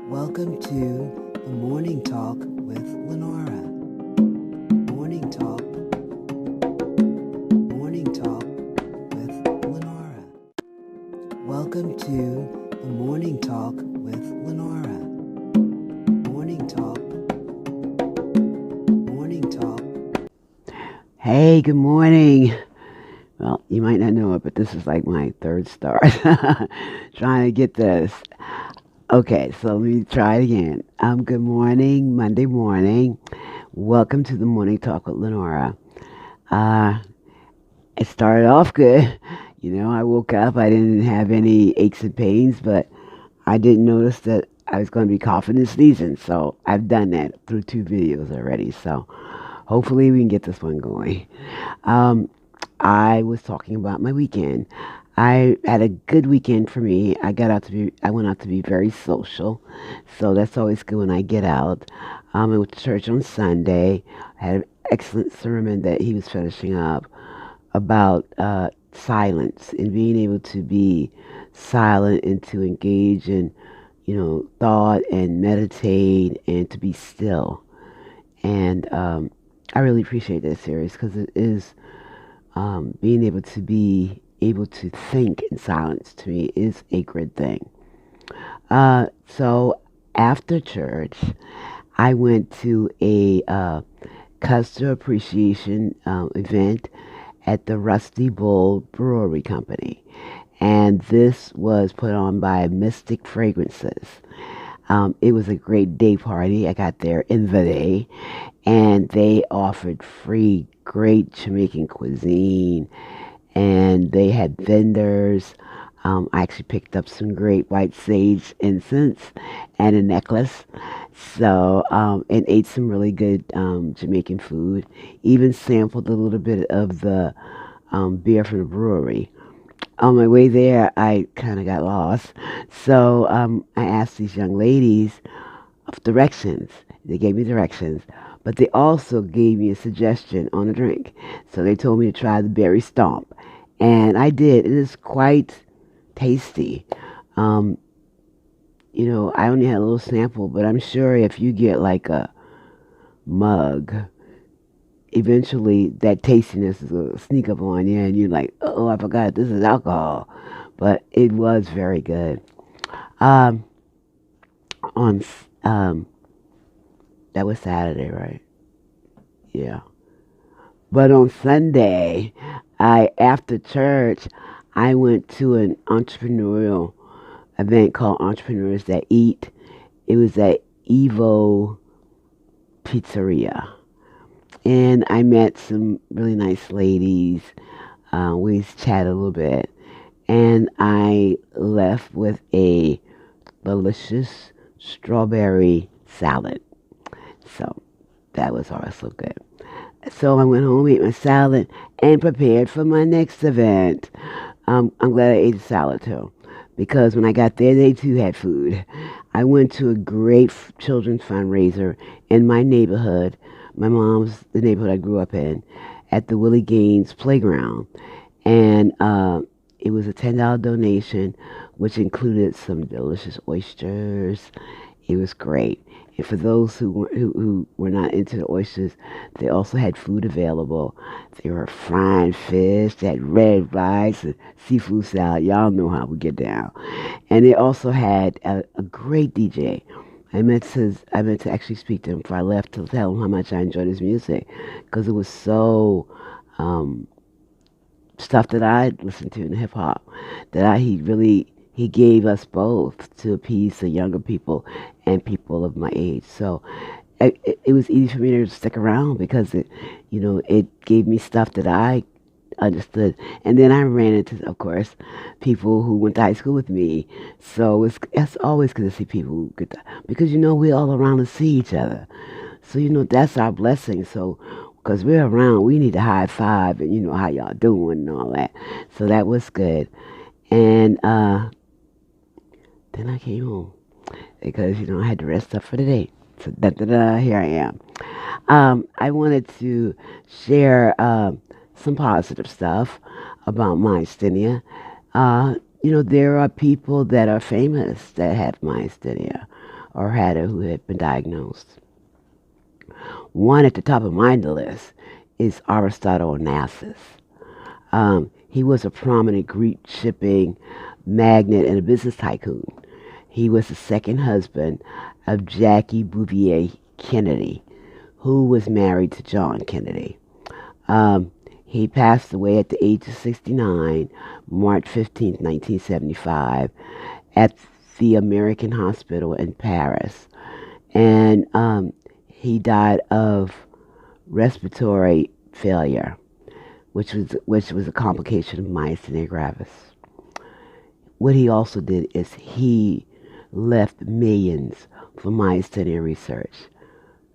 Welcome to the Morning Talk with LENORA. Morning Talk. Morning Talk with LENORA. Welcome to the Morning Talk with LENORA. Morning Talk. Morning Talk. Hey, good morning. Well, you might not know it, but this is like my third start. Trying to get this. Okay, so let me try it again. Good morning, Monday morning. Welcome to the Morning Talk with LENORA. It started off good. I woke up, I didn't have any aches and pains, but I didn't notice that I was going to be coughing and sneezing. So I've done that through 2 videos already. So hopefully we can get this one going. I was talking about my weekend. I had a good weekend for me. I went out to be very social. So that's always good when I get out. I went to church on Sunday. I had an excellent sermon that he was finishing up about silence and being able to be silent and to engage in, thought and meditate and to be still. And I really appreciate that series because it is being able to think in silence to me is a great thing. So after church, I went to a customer appreciation event at the Rusty Bull Brewery Company. And this was put on by Mystic Fragrances. It was a great day party. I got there in the day, and they offered free great Jamaican cuisine, and they had vendors. I actually picked up some great white sage incense and a necklace. So, and ate some really good Jamaican food. Even sampled a little bit of the beer from the brewery. On my way there, I kind of got lost. So I asked these young ladies of directions. They gave me directions, but they also gave me a suggestion on a drink. So they told me to try the berry stomp. And I did. It is quite tasty. I only had a little sample, but I'm sure if you get like a mug, eventually that tastiness is going to sneak up on you and you're like, oh, I forgot this is alcohol. But it was very good. Um, on That was Saturday, right? Yeah. But on Sunday, after church, I went to an entrepreneurial event called Entrepreneurs That Eat. It was at Evo Pizzeria. And I met some really nice ladies. We chatted a little bit. And I left with a delicious strawberry salad. So that was also good. So I went home, ate my salad, and prepared for my next event. I'm glad I ate the salad too, because when I got there, they too had food. I went to a great children's fundraiser in my neighborhood, the neighborhood I grew up in, at the Willie Gaines Playground. And it was a $10 donation, which included some delicious oysters. It was great. And for those who were not into the oysters, they also had food available. They were frying fish, they had red rice, and seafood salad. Y'all know how we get down. And they also had a great DJ. I meant to actually speak to him before I left to tell him how much I enjoyed his music, because it was so stuff that I listened to in hip hop he gave us both to appease the younger people and people of my age. So it was easy for me to stick around because it gave me stuff that I understood. And then I ran into, of course, people who went to high school with me. So it's always good to see people who because we're all around to see each other. So that's our blessing. So because we're around, we need to high five and how y'all doing and all that. So that was good. And then I came home because I had to rest up for the day. So here I am. I wanted to share some positive stuff about myasthenia. There are people that are famous that have myasthenia. or had it who had been diagnosed. One at the top of my list is Aristotle Onassis. He was a prominent Greek shipping magnate and a business tycoon. He was the second husband of Jackie Bouvier Kennedy, who was married to John Kennedy. He passed away at the age of 69, March 15th, 1975, at the American Hospital in Paris. And he died of respiratory failure, which was a complication of myasthenia gravis. What he also did is he left millions for myasthenia research.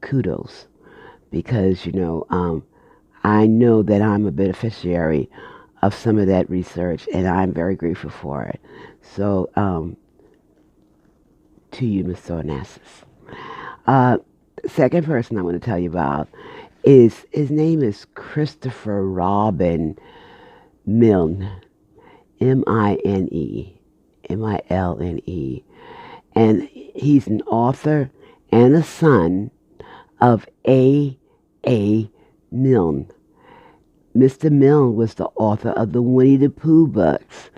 Kudos, because I know that I'm a beneficiary of some of that research, and I'm very grateful for it. So, to you, Mr. Onassis. Second person I want to tell you about is his name is Christopher Robin Milne, Mine, Milne, and he's an author and a son of A. Milne. Mr. Milne was the author of the Winnie the Pooh books,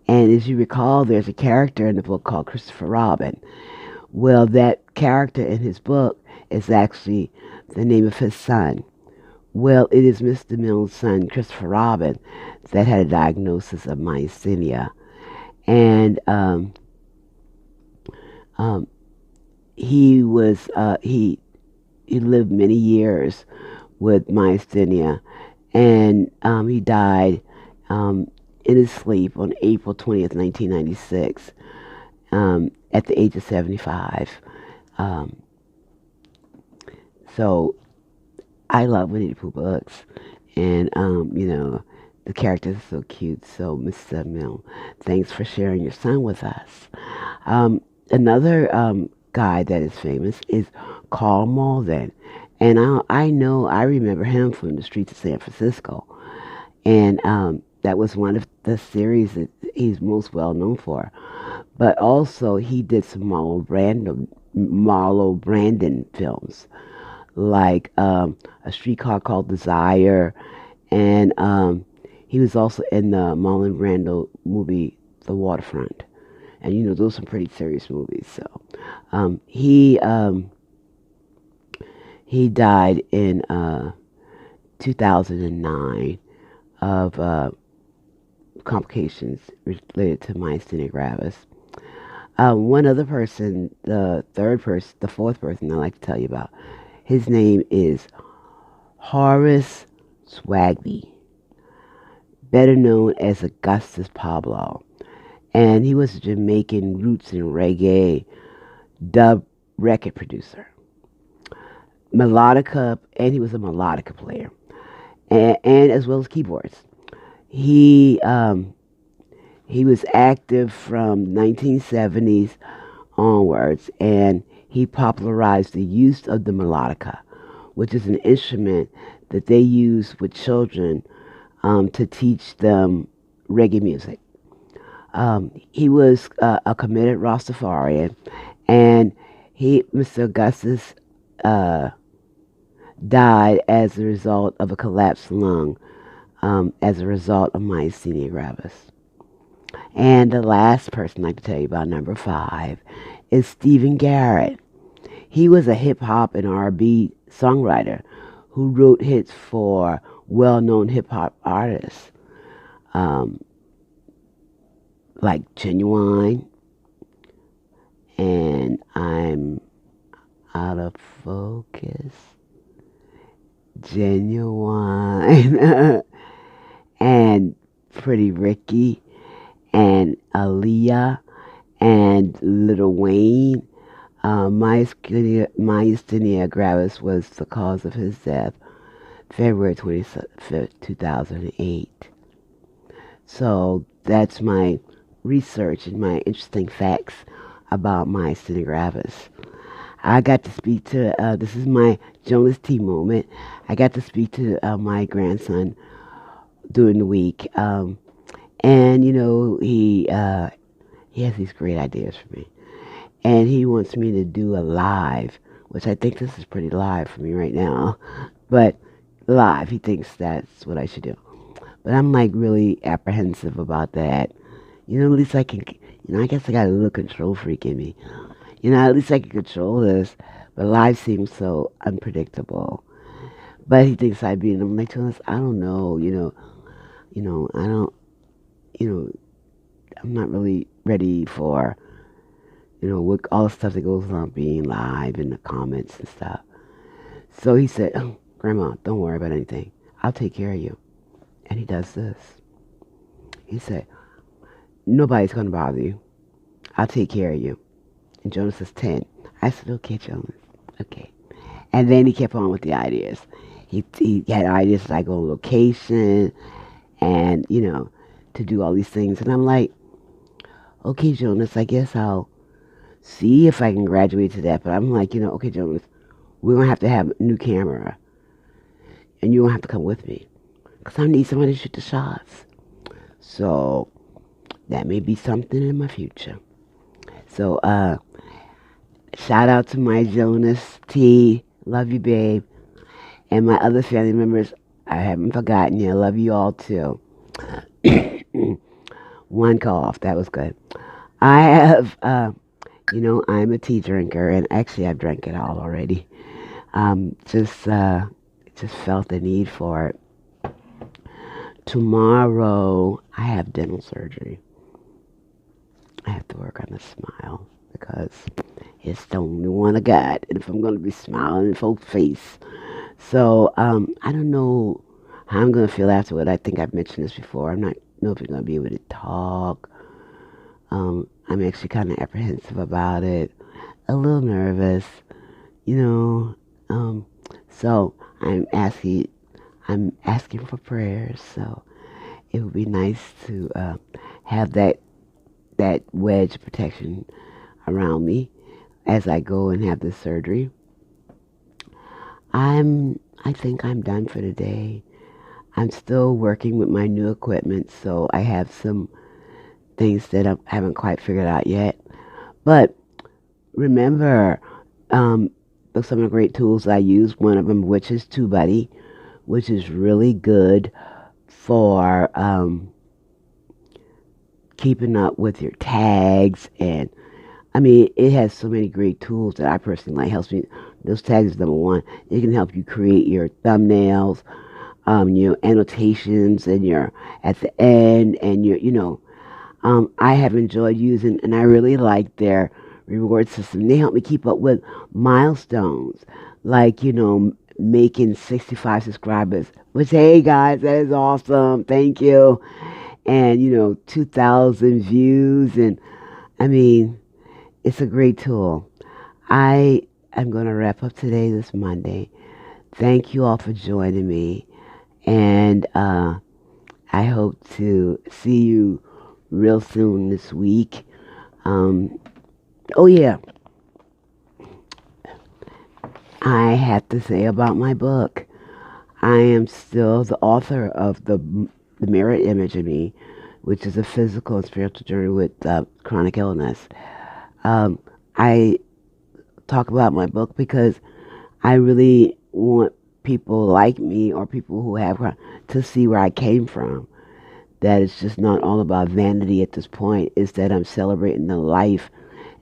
and as you recall, there's a character in the book called Christopher Robin. Well, that character in his book is actually the name of his son. Well, it is Mr. Milne's son, Christopher Robin, that had a diagnosis of myasthenia. And he lived many years with myasthenia, and he died in his sleep on April 20th, 1996, at the age of 75. So I love Winnie the Pooh books, and the characters are so cute. So, Mr. Milne, thanks for sharing your son with us. Another guy that is famous is Karl Malden, and I remember him from the streets of San Francisco, and that was one of the series that he's most well known for. But also he did some Marlo Brandon films, like A Streetcar Called Desire, and he was also in the Marlon Brando movie The Waterfront. And those are some pretty serious movies. So he died in 2009 of complications related to myasthenia gravis. One other person, the fourth person I'd like to tell you about, his name is Horace Swaby, better known as Augustus Pablo. And he was a Jamaican roots and reggae dub record producer. Melodica, and he was a melodica player, and as well as keyboards. He was active from 1970s onwards, and he popularized the use of the melodica, which is an instrument that they use with children to teach them reggae music. He was a committed Rastafarian, and Mr. Augustus, died as a result of a collapsed lung, as a result of myasthenia gravis. And the last person I'd like to tell you about, number 5, is Stephen Garret. He was a hip-hop and R&B songwriter who wrote hits for well-known hip-hop artists, like Genuine, and I'm out of focus. Genuine and Pretty Ricky and Aaliyah and Lil Wayne. Myasthenia gravis was the cause of his death, February 25th, 2008. So that's my research and my interesting facts about myasthenia gravis. I got to speak to, this is my Jonas T moment. I got to speak to my grandson during the week. And, he has these great ideas for me. and he wants me to do a live, which I think this is pretty live for me right now. But live, he thinks that's what I should do. But I'm like really apprehensive about that. At least I can, I guess I got a little control freak in me. At least I can control this. But live seems so unpredictable. But he thinks I'd be, and I'm like, Jonas, I don't know, I don't, you know, I'm not really ready for, what all the stuff that goes on being live in the comments and stuff. So he said, oh, Grandma, don't worry about anything. I'll take care of you. And he does this. He said, nobody's going to bother you. I'll take care of you. And Jonas says, 10. I said, okay, Jonas. Okay. And then he kept on with the ideas. He had ideas like on location and, to do all these things. And I'm like, okay, Jonas, I guess I'll see if I can graduate to that. But I'm like, okay, Jonas, we're going to have a new camera. And you're going to have to come with me. Because I need somebody to shoot the shots. So that may be something in my future. So, shout out to my Jonas T. Love you, babe. And my other family members, I haven't forgotten you. I love you all, too. One cough. That was good. I have, I'm a tea drinker. And actually, I've drank it all already. Just felt the need for it. Tomorrow, I have dental surgery. I have to work on the smile because it's the only one I got. And if I'm going to be smiling in folks' face. So, I don't know how I'm going to feel afterward. I think I've mentioned this before. I'm not know if you're going to be able to talk. I'm actually kind of apprehensive about it. A little nervous, So I'm asking for prayers. So it would be nice to have that wedge protection around me as I go and have this surgery. I think I'm done for today. I'm still working with my new equipment, so I have some things that I haven't quite figured out yet. But remember, some of the great tools I use, one of them which is Tubebuddy, which is really good for keeping up with your tags. And it has so many great tools that I personally like. Helps me. Those tags is number one. It can help you create your thumbnails, your annotations, and your at the end, and your. I have enjoyed using, and I really like their reward system. They help me keep up with milestones, like making 65 subscribers. Which, hey guys, that is awesome. Thank you. And 2,000 views, and it's a great tool. I am going to wrap up today, this Monday. Thank you all for joining me. And I hope to see you real soon this week. Oh, yeah. I have to say about my book. I am still the author of the mirror image of me, which is a physical and spiritual journey with chronic illness. I talk about my book because I really want people like me or people who have to see where I came from. That it's just not all about vanity at this point. It's that I'm celebrating the life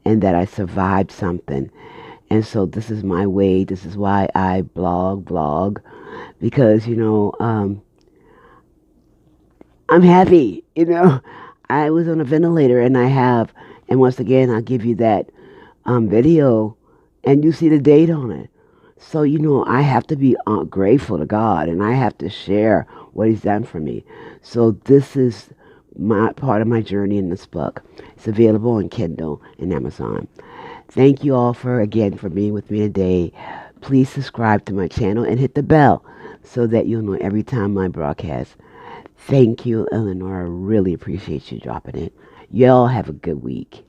and that I survived something. And so this is my way. This is why I blog, because, I'm happy, I was on a ventilator and and once again, I'll give you that video and you see the date on it. So, I have to be grateful to God and I have to share what He's done for me. So this is my part of my journey in this book. It's available on Kindle and Amazon. Thank you all for being with me today. Please subscribe to my channel and hit the bell so that you'll know every time my broadcast. Thank you, LENORA. Really appreciate you dropping it. Y'all have a good week.